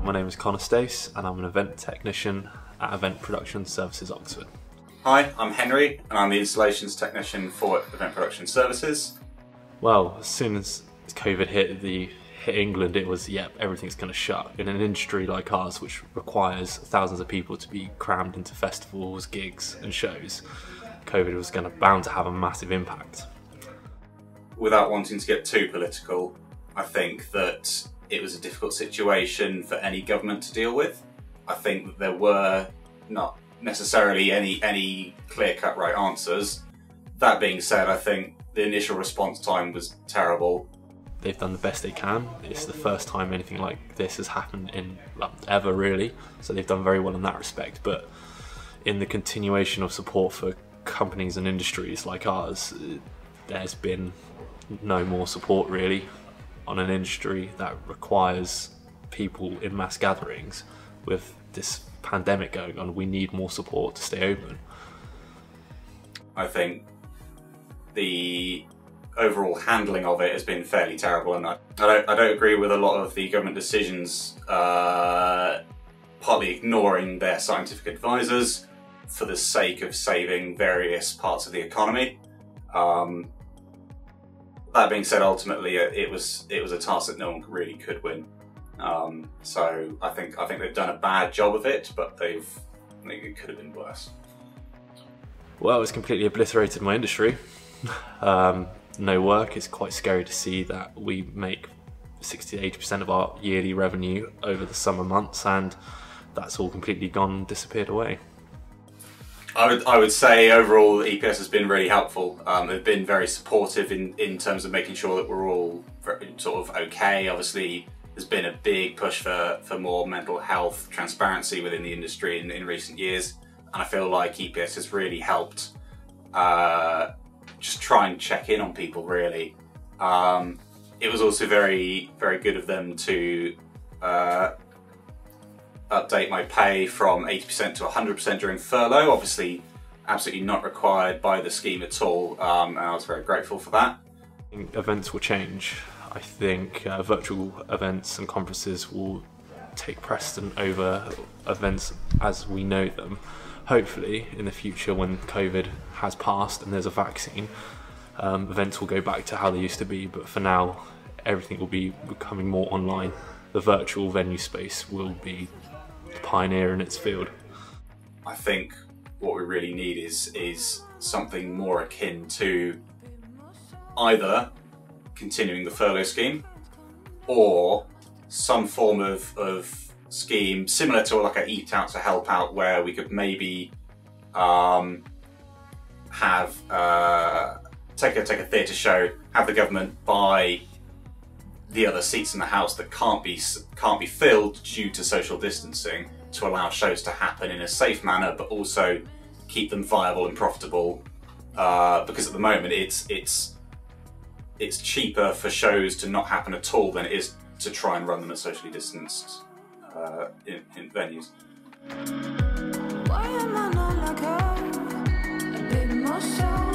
My name is Stace and I'm an event technician at Event Production Services Oxford. Hi, I'm Henry and I'm the installations technician for Event Production Services. Well, as soon as COVID hit England, it was, yep, everything's going to shut. In an industry like ours, which requires thousands of people to be crammed into festivals, gigs and shows, COVID was bound to have a massive impact. Without wanting to get too political, I think that it was a difficult situation for any government to deal with. I think that there were not necessarily any clear-cut right answers. That being said, I think the initial response time was terrible. They've done the best they can. It's the first time anything like this has happened in ever, really. So they've done very well in that respect. But in the continuation of support for companies and industries like ours, there's been no more support really on an industry that requires people in mass gatherings. With this pandemic going on, we need more support to stay open. I think the overall handling of it has been fairly terrible, and I don't agree with a lot of the government decisions, partly ignoring their scientific advisors for the sake of saving various parts of the economy. That being said, ultimately it was a task that no one really could win. So I think they've done a bad job of it, but I think it could have been worse. Well, it's completely obliterated my industry. No work. It's quite scary to see that we make 60 to 80% of our yearly revenue over the summer months, and that's all completely gone, disappeared away. I would say overall EPS has been really helpful. They've been very supportive in terms of making sure that we're all sort of okay. Obviously, there's been a big push for more mental health transparency within the industry in recent years, and I feel like EPS has really helped just try and check in on people, really. It was also very, very good of them to update my pay from 80% to 100% during furlough. Obviously, absolutely not required by the scheme at all, and I was very grateful for that. Events will change. I think virtual events and conferences will take precedent over events as we know them. Hopefully, in the future, when COVID has passed and there's a vaccine, events will go back to how they used to be, but for now, everything will be becoming more online. The virtual venue space will be the pioneer in its field. I think what we really need is something more akin to either continuing the furlough scheme or some form of scheme similar to like a Eat Out to Help Out, where we could maybe have take a theatre show, have the government buy the other seats in the house that can't be filled due to social distancing, to allow shows to happen in a safe manner, but also keep them viable and profitable. Because at the moment, it's cheaper for shows to not happen at all than it is to try and run them at socially distanced in venues. Why am I not like her? A bit more so.